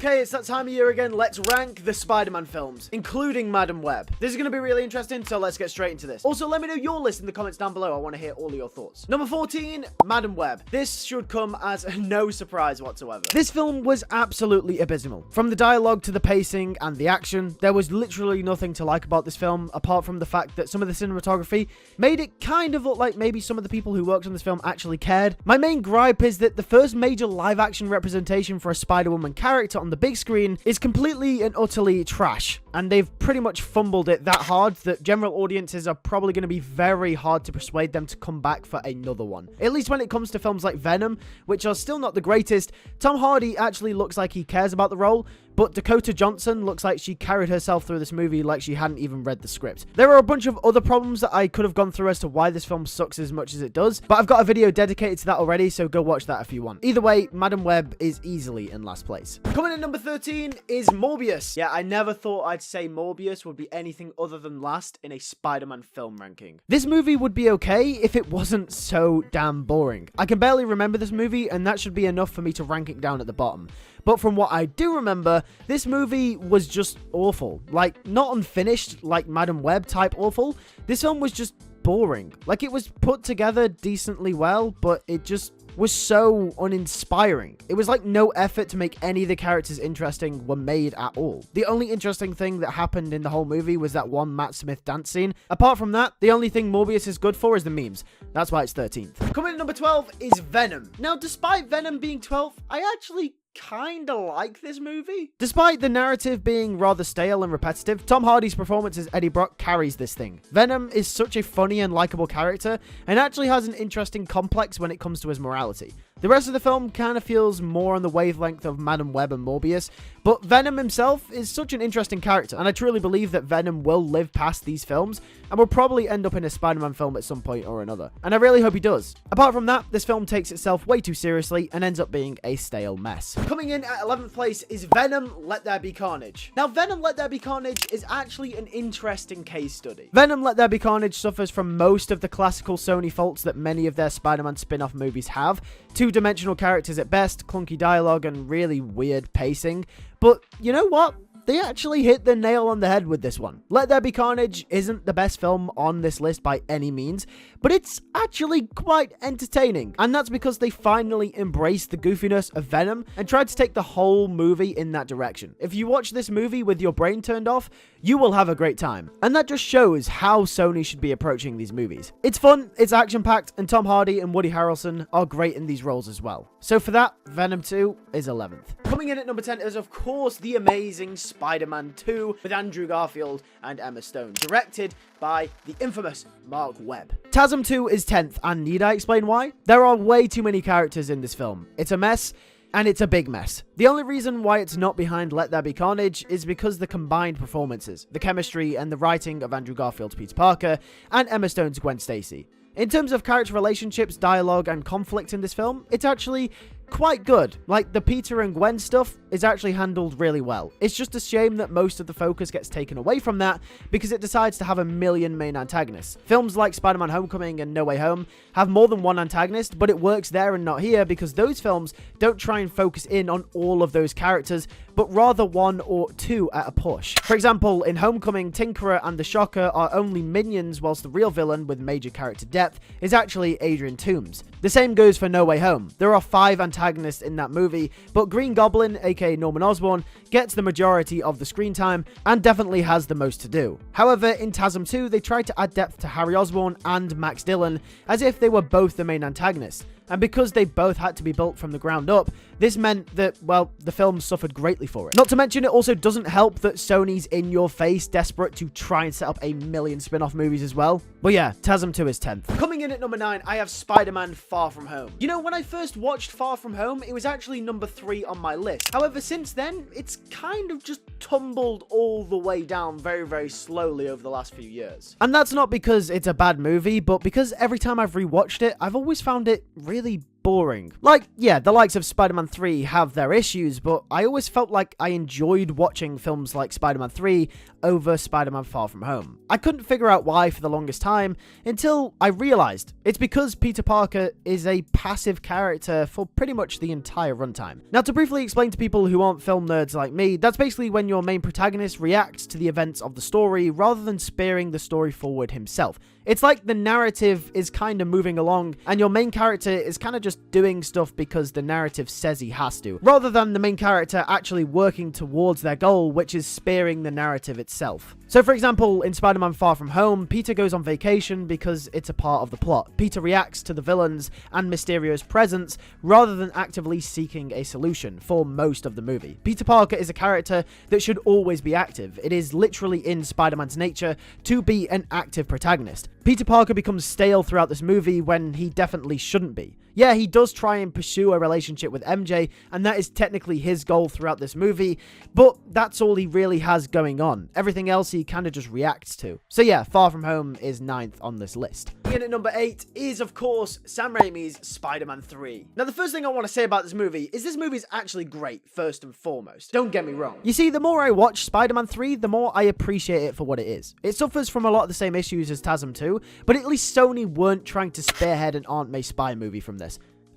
Okay, it's that time of year again. Let's rank the Spider-Man films, including Madam Web. This is going to be really interesting, so let's get straight into this. Also, let me know your list in the comments down below. I want to hear all of your thoughts. Number 14, Madam Web. This should come as no surprise whatsoever. This film was absolutely abysmal. From the dialogue to the pacing and the action, there was literally nothing to like about this film, apart from the fact that some of the cinematography made it kind of look like maybe some of the people who worked on this film actually cared. My main gripe is that the first major live-action representation for a Spider-Woman character on the big screen is completely and utterly trash, and they've pretty much fumbled it that hard that general audiences are probably going to be very hard to persuade them to come back for another one. At least when it comes to films like Venom, which are still not the greatest, Tom Hardy actually looks like he cares about the role, but Dakota Johnson looks like she carried herself through this movie like she hadn't even read the script. There are a bunch of other problems that I could have gone through as to why this film sucks as much as it does, but I've got a video dedicated to that already, so go watch that if you want. Either way, Madam Web is easily in last place. Coming in number 13 is Morbius. Yeah, I never thought I'd say Morbius would be anything other than last in a Spider-Man film ranking. This movie would be okay if it wasn't so damn boring. I can barely remember this movie, and that should be enough for me to rank it down at the bottom. But from what I do remember, this movie was just awful. Like, not unfinished, like Madam Web type awful. This film was just boring. Like, it was put together decently well, but it just was so uninspiring. It was like no effort to make any of the characters interesting were made at all. The only interesting thing that happened in the whole movie was that one Matt Smith dance scene. Apart from that, the only thing Morbius is good for is the memes. That's why it's 13th. Coming in number 12 is Venom. Now, despite Venom being 12th, I actually kinda like this movie. Despite the narrative being rather stale and repetitive, Tom Hardy's performance as Eddie Brock carries this thing. Venom is such a funny and likable character, and actually has an interesting complex when it comes to his morality. The rest of the film kind of feels more on the wavelength of Madam Web and Morbius, but Venom himself is such an interesting character, and I truly believe that Venom will live past these films, and will probably end up in a Spider-Man film at some point or another. And I really hope he does. Apart from that, this film takes itself way too seriously, and ends up being a stale mess. Coming in at 11th place is Venom Let There Be Carnage. Now, Venom Let There Be Carnage is actually an interesting case study. Venom Let There Be Carnage suffers from most of the classical Sony faults that many of their Spider-Man spin-off movies have. Two-dimensional characters at best, clunky dialogue, and really weird pacing. But you know what? They actually hit the nail on the head with this one. Let There Be Carnage isn't the best film on this list by any means, but it's actually quite entertaining. And that's because they finally embraced the goofiness of Venom and tried to take the whole movie in that direction. If you watch this movie with your brain turned off, you will have a great time. And that just shows how Sony should be approaching these movies. It's fun, it's action-packed, and Tom Hardy and Woody Harrelson are great in these roles as well. So for that, Venom 2 is 11th. Coming in at number 10 is, of course, the Amazing Spider-Man 2 with Andrew Garfield and Emma Stone, directed by the infamous Mark Webb. TASM 2 is 10th, and need I explain why? There are way too many characters in this film. It's a mess, and it's a big mess. The only reason why it's not behind Let There Be Carnage is because the combined performances, the chemistry, and the writing of Andrew Garfield's Peter Parker and Emma Stone's Gwen Stacy. In terms of character relationships, dialogue, and conflict in this film, it's actually quite good. Like, the Peter and Gwen stuff is actually handled really well. It's just a shame that most of the focus gets taken away from that because it decides to have a million main antagonists. Films like Spider-Man Homecoming and No Way Home have more than one antagonist, but it works there and not here because those films don't try and focus in on all of those characters, but rather one or two at a push. For example, in Homecoming, Tinkerer and the Shocker are only minions, whilst the real villain with major character depth is actually Adrian Toomes. The same goes for No Way Home. There are 5 antagonists in that movie, but Green Goblin, aka Norman Osborn, gets the majority of the screen time and definitely has the most to do. However, in TASM 2, they tried to add depth to Harry Osborn and Max Dillon as if they were both the main antagonists. And because they both had to be built from the ground up, this meant that, well, the film suffered greatly for it. Not to mention, it also doesn't help that Sony's in your face, desperate to try and set up a million spin-off movies as well. But yeah, TASM 2 is 10th. Coming in at number 9, I have Spider-Man Far From Home. You know, when I first watched Far From Home, it was actually number 3 on my list. However, since then, it's kind of just tumbled all the way down very, very slowly over the last few years. And that's not because it's a bad movie, but because every time I've rewatched it, I've always found it really boring. Like, yeah, the likes of Spider-Man 3 have their issues, but I always felt like I enjoyed watching films like Spider-Man 3 over Spider-Man Far From Home. I couldn't figure out why for the longest time until I realized it's because Peter Parker is a passive character for pretty much the entire runtime. Now, to briefly explain to people who aren't film nerds like me, that's basically when your main protagonist reacts to the events of the story rather than spearing the story forward himself. It's like the narrative is kind of moving along and your main character is kind of just doing stuff because the narrative says he has to, rather than the main character actually working towards their goal, which is spearing the narrative itself. So for example, in Spider-Man Far From Home, Peter goes on vacation because it's a part of the plot. Peter reacts to the villains and Mysterio's presence rather than actively seeking a solution for most of the movie. Peter Parker is a character that should always be active. It is literally in Spider-Man's nature to be an active protagonist. Peter Parker becomes stale throughout this movie when he definitely shouldn't be. Yeah, he does try and pursue a relationship with MJ, and that is technically his goal throughout this movie, but that's all he really has going on. Everything else he kind of just reacts to. So yeah, Far From Home is 9th on this list. In at number 8 is, of course, Sam Raimi's Spider-Man 3. Now, the first thing I want to say about this movie is actually great, first and foremost. Don't get me wrong. You see, the more I watch Spider-Man 3, the more I appreciate it for what it is. It suffers from a lot of the same issues as TASM 2, but at least Sony weren't trying to spearhead an Aunt May spy movie from this.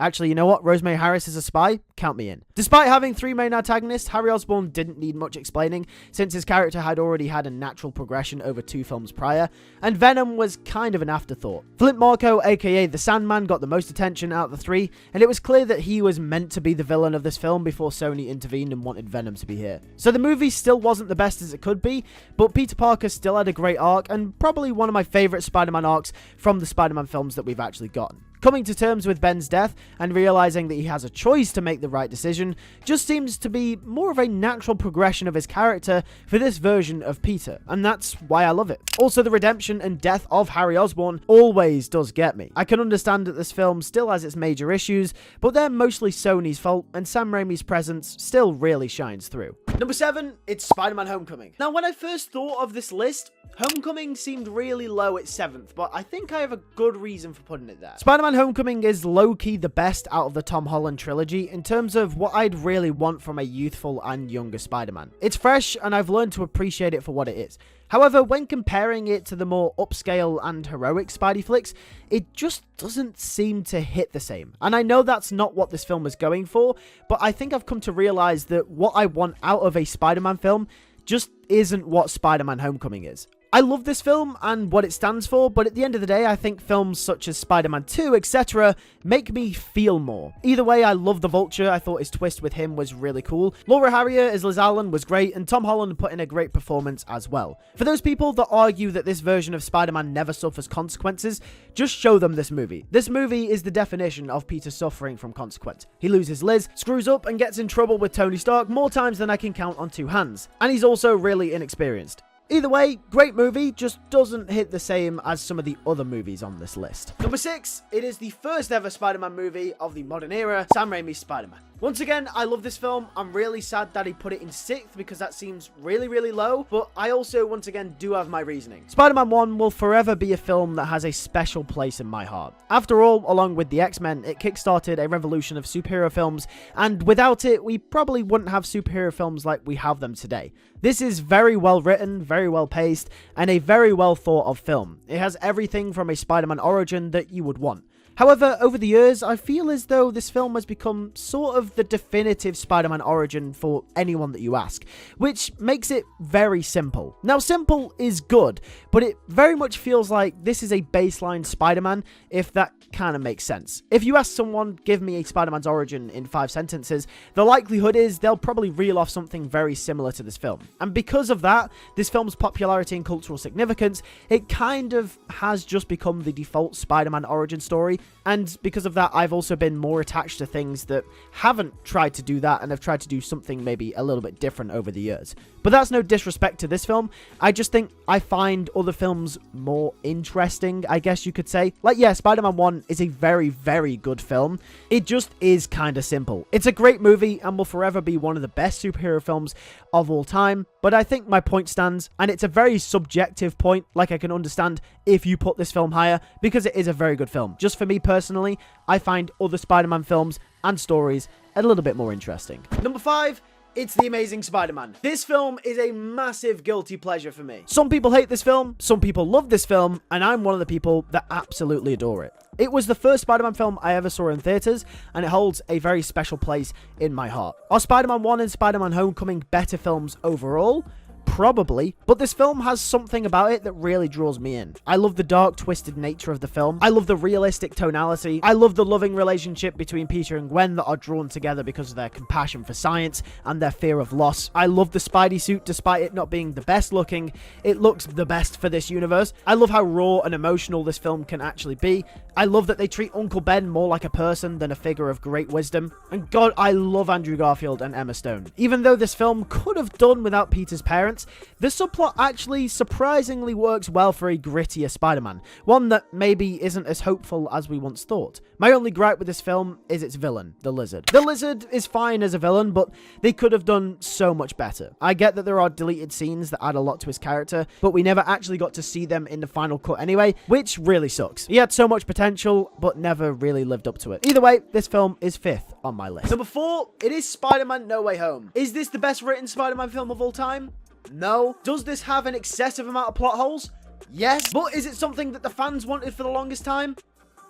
Actually, you know what? Rosemary Harris is a spy? Count me in. Despite having 3 main antagonists, Harry Osborn didn't need much explaining, since his character had already had a natural progression over 2 films prior, and Venom was kind of an afterthought. Flint Marko, aka the Sandman, got the most attention out of the 3, and it was clear that he was meant to be the villain of this film before Sony intervened and wanted Venom to be here. So the movie still wasn't the best as it could be, but Peter Parker still had a great arc, and probably one of my favourite Spider-Man arcs from the Spider-Man films that we've actually gotten. Coming to terms with Ben's death and realizing that he has a choice to make the right decision just seems to be more of a natural progression of his character for this version of Peter, and that's why I love it. Also, the redemption and death of Harry Osborn always does get me. I can understand that this film still has its major issues, but they're mostly Sony's fault, and Sam Raimi's presence still really shines through. Number 7, it's Spider-Man Homecoming. Now, when I first thought of this list, Homecoming seemed really low at 7th, but I think I have a good reason for putting it there. Spider-Man Homecoming is low-key the best out of the Tom Holland trilogy in terms of what I'd really want from a youthful and younger Spider-Man. It's fresh, and I've learned to appreciate it for what it is. However, when comparing it to the more upscale and heroic Spidey flicks, it just doesn't seem to hit the same. And I know that's not what this film is going for, but I think I've come to realize that what I want out of a Spider-Man film just isn't what Spider-Man Homecoming is. I love this film and what it stands for, but at the end of the day, I think films such as Spider-Man 2, etc. make me feel more. Either way, I love the Vulture. I thought his twist with him was really cool. Laura Harrier as Liz Allen was great, and Tom Holland put in a great performance as well. For those people that argue that this version of Spider-Man never suffers consequences, just show them this movie. This movie is the definition of Peter suffering from consequence. He loses Liz, screws up, and gets in trouble with Tony Stark more times than I can count on 2 hands. And he's also really inexperienced. Either way, great movie, just doesn't hit the same as some of the other movies on this list. Number 6, it is the first ever Spider-Man movie of the modern era, Sam Raimi's Spider-Man. Once again, I love this film. I'm really sad that he put it in 6th because that seems really, really low, but I also, once again, do have my reasoning. Spider-Man 1 will forever be a film that has a special place in my heart. After all, along with the X-Men, it kickstarted a revolution of superhero films, and without it, we probably wouldn't have superhero films like we have them today. This is very well written, very well paced, and a very well thought of film. It has everything from a Spider-Man origin that you would want. However, over the years, I feel as though this film has become sort of the definitive Spider-Man origin for anyone that you ask, which makes it very simple. Now, simple is good, but it very much feels like this is a baseline Spider-Man, if that kind of makes sense. If you ask someone, give me a Spider-Man's origin in 5 sentences, the likelihood is they'll probably reel off something very similar to this film. And because of that, this film's popularity and cultural significance, it kind of has just become the default Spider-Man origin story. And because of that, I've also been more attached to things that haven't tried to do that and have tried to do something maybe a little bit different over the years. But that's no disrespect to this film. I just think I find other films more interesting, I guess you could say. Like, yeah, Spider-Man 1 is a very, very good film. It just is kind of simple. It's a great movie and will forever be one of the best superhero films of all time. But I think my point stands, and it's a very subjective point, like I can understand if you put this film higher, because it is a very good film. Just for me personally, I find other Spider-Man films and stories a little bit more interesting. Number 5, it's The Amazing Spider-Man. This film is a massive guilty pleasure for me. Some people hate this film, some people love this film, and I'm one of the people that absolutely adore it. It was the first Spider-Man film I ever saw in theaters, and it holds a very special place in my heart. Are Spider-Man 1 and Spider-Man Homecoming better films overall? Probably, but this film has something about it that really draws me in. I love the dark, twisted nature of the film. I love the realistic tonality. I love the loving relationship between Peter and Gwen that are drawn together because of their compassion for science and their fear of loss. I love the Spidey suit despite it not being the best looking. It looks the best for this universe. I love how raw and emotional this film can actually be. I love that they treat Uncle Ben more like a person than a figure of great wisdom. And God, I love Andrew Garfield and Emma Stone. Even though this film could have done without Peter's parents, the subplot actually surprisingly works well for a grittier Spider-Man, one that maybe isn't as hopeful as we once thought. My only gripe with this film is its villain, the Lizard. The Lizard is fine as a villain, but they could have done so much better. I get that there are deleted scenes that add a lot to his character, but we never actually got to see them in the final cut anyway, which really sucks. He had so much potential, but never really lived up to it. Either way, this film is 5th on my list. Number 4, it is Spider-Man No Way Home. Is this the best written Spider-Man film of all time? No. Does this have an excessive amount of plot holes? Yes. But is it something that the fans wanted for the longest time?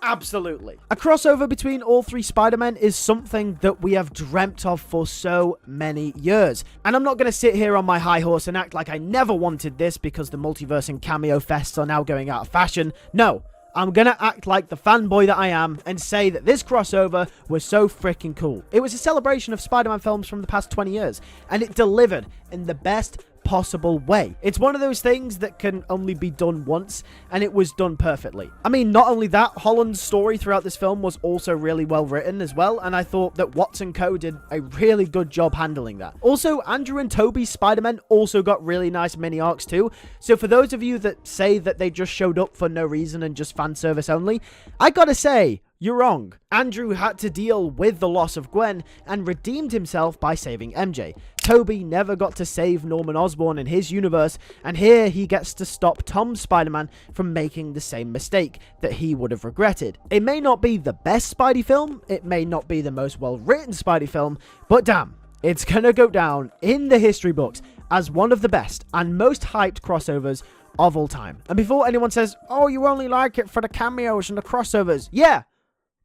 Absolutely. A crossover between all 3 Spider-Men is something that we have dreamt of for so many years. And I'm not going to sit here on my high horse and act like I never wanted this because the multiverse and cameo fests are now going out of fashion. No. I'm gonna act like the fanboy that I am and say that this crossover was so freaking cool. It was a celebration of Spider-Man films from the past 20 years, and it delivered in the best possible way. It's one of those things that can only be done once, and it was done perfectly. I mean, not only that, Holland's story throughout this film was also really well written as well, and I thought that Watts and Co did a really good job handling that. Also, Andrew and Tobey's Spider-Man also got really nice mini arcs too, so for those of you that say that they just showed up for no reason and just fan service only, I gotta say, you're wrong. Andrew had to deal with the loss of Gwen and redeemed himself by saving MJ. Tobey never got to save Norman Osborn in his universe, and here he gets to stop Tom's Spider-Man from making the same mistake that he would have regretted. It may not be the best Spidey film, it may not be the most well-written Spidey film, but damn, it's gonna go down in the history books as one of the best and most hyped crossovers of all time. And before anyone says, oh, you only like it for the cameos and the crossovers, yeah,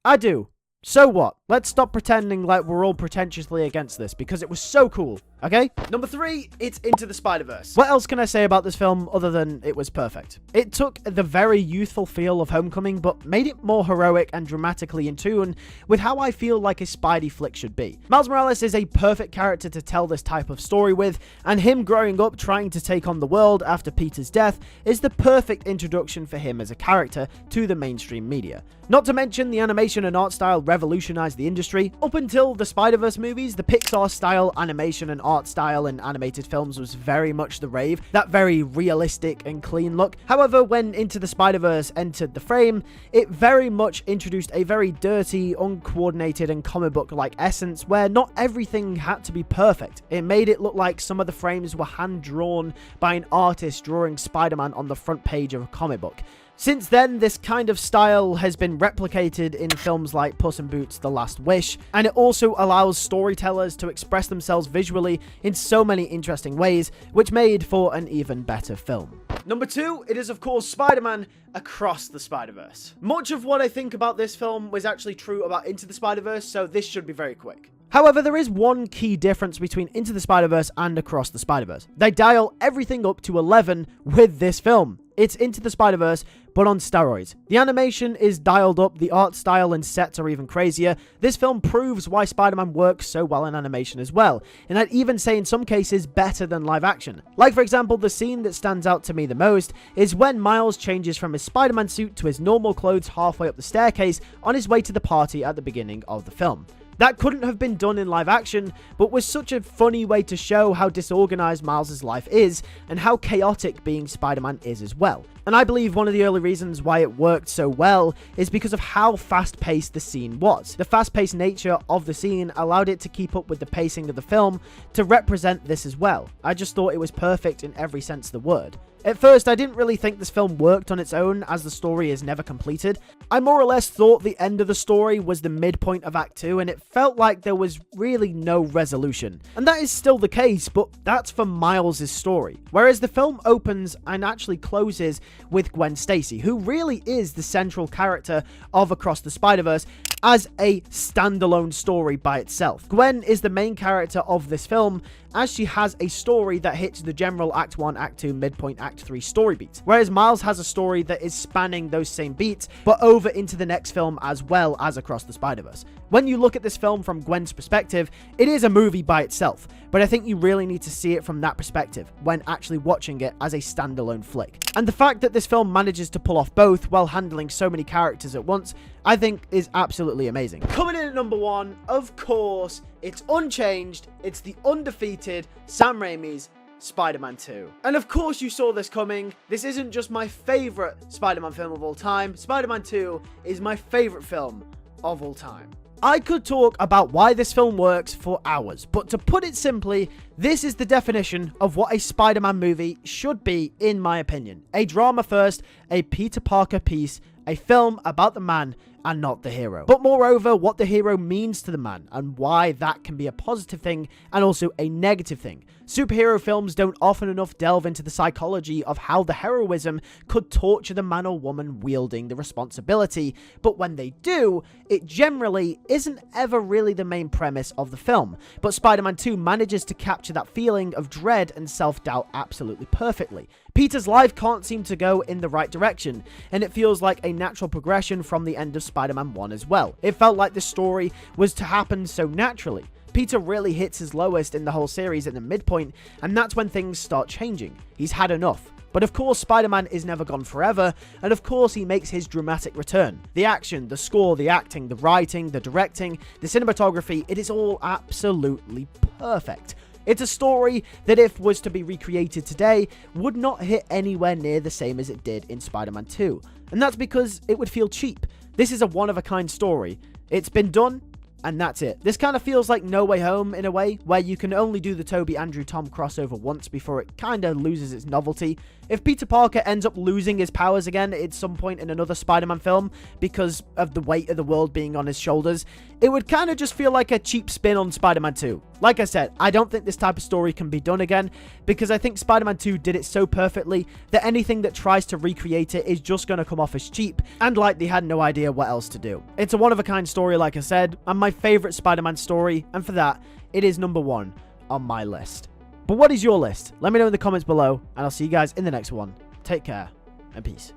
I do. So what? Let's stop pretending like we're all pretentiously against this, because it was so cool, okay? Number 3, it's Into the Spiderverse. What else can I say about this film other than it was perfect? It took the very youthful feel of Homecoming, but made it more heroic and dramatically in tune with how I feel like a Spidey flick should be. Miles Morales is a perfect character to tell this type of story with, and him growing up trying to take on the world after Peter's death is the perfect introduction for him as a character to the mainstream media. Not to mention, the animation and art style revolutionized the industry. Up until the Spider-Verse movies, the Pixar style animation and art style in animated films was very much the rave, that very realistic and clean look. However, when Into the Spider-Verse entered the frame, it very much introduced a very dirty, uncoordinated and comic book-like essence where not everything had to be perfect. It made it look like some of the frames were hand-drawn by an artist drawing Spider-Man on the front page of a comic book. Since then, this kind of style has been replicated in films like Puss in Boots: The Last Wish, and it also allows storytellers to express themselves visually in so many interesting ways, which made for an even better film. Number 2, it is of course Spider-Man Across the Spiderverse. Much of what I think about this film was actually true about Into the Spiderverse, so this should be very quick. However, there is one key difference between Into the Spiderverse and Across the Spiderverse. They dial everything up to 11 with this film. It's Into the Spiderverse, but on steroids. The animation is dialed up, the art style and sets are even crazier. This film proves why Spider-Man works so well in animation as well, and I'd even say in some cases better than live action. Like for example, the scene that stands out to me the most is when Miles changes from his Spider-Man suit to his normal clothes halfway up the staircase on his way to the party at the beginning of the film. That couldn't have been done in live action, but was such a funny way to show how disorganized Miles' life is, and how chaotic being Spider-Man is as well. And I believe one of the early reasons why it worked so well is because of how fast-paced the scene was. The fast-paced nature of the scene allowed it to keep up with the pacing of the film to represent this as well. I just thought it was perfect in every sense of the word. At first, I didn't really think this film worked on its own, as the story is never completed. I more or less thought the end of the story was the midpoint of Act 2, and it felt like there was really no resolution. And that is still the case, but that's for Miles' story. Whereas the film opens and actually closes with Gwen Stacy, who really is the central character of Across the Spider-Verse, as a standalone story by itself. Gwen is the main character of this film, as she has a story that hits the general Act 1, Act 2, midpoint Act 3 story beats, whereas Miles has a story that is spanning those same beats, but over into the next film as well as Across the Spider-Verse. When you look at this film from Gwen's perspective, it is a movie by itself, but I think you really need to see it from that perspective when actually watching it as a standalone flick. And the fact that this film manages to pull off both while handling so many characters at once, I think is absolutely amazing. Coming in at number 1, of course, it's unchanged, it's the undefeated Sam Raimi's Spider-Man 2. And of course you saw this coming. This isn't just my favorite Spider-Man film of all time. Spider-Man 2 is my favorite film of all time. I could talk about why this film works for hours, but to put it simply, this is the definition of what a Spider-Man movie should be, in my opinion. A drama first, a Peter Parker piece, a film about the man and not the hero. But moreover, what the hero means to the man and why that can be a positive thing and also a negative thing. Superhero films don't often enough delve into the psychology of how the heroism could torture the man or woman wielding the responsibility, but when they do, it generally isn't ever really the main premise of the film. But Spider-Man 2 manages to capture that feeling of dread and self-doubt absolutely perfectly. Peter's life can't seem to go in the right direction, and it feels like a natural progression from the end of Spider-Man 1 as well. It felt like this story was to happen so naturally. Peter really hits his lowest in the whole series at the midpoint, and that's when things start changing. He's had enough. But of course, Spider-Man is never gone forever, and of course he makes his dramatic return. The action, the score, the acting, the writing, the directing, the cinematography, it is all absolutely perfect. It's a story that, if was to be recreated today, would not hit anywhere near the same as it did in Spider-Man 2. And that's because it would feel cheap. This is a one-of-a-kind story. It's been done, and that's it. This kind of feels like No Way Home in a way, where you can only do the Tobey Andrew Tom crossover once before it kind of loses its novelty. If Peter Parker ends up losing his powers again at some point in another Spider-Man film because of the weight of the world being on his shoulders, it would kind of just feel like a cheap spin on Spider-Man 2. Like I said, I don't think this type of story can be done again, because I think Spider-Man 2 did it so perfectly that anything that tries to recreate it is just going to come off as cheap, and like they had no idea what else to do. It's a one-of-a-kind story, like I said, and my favorite Spider-Man story, and for that, it is number 1 on my list. But what is your list? Let me know in the comments below, and I'll see you guys in the next one. Take care, and peace.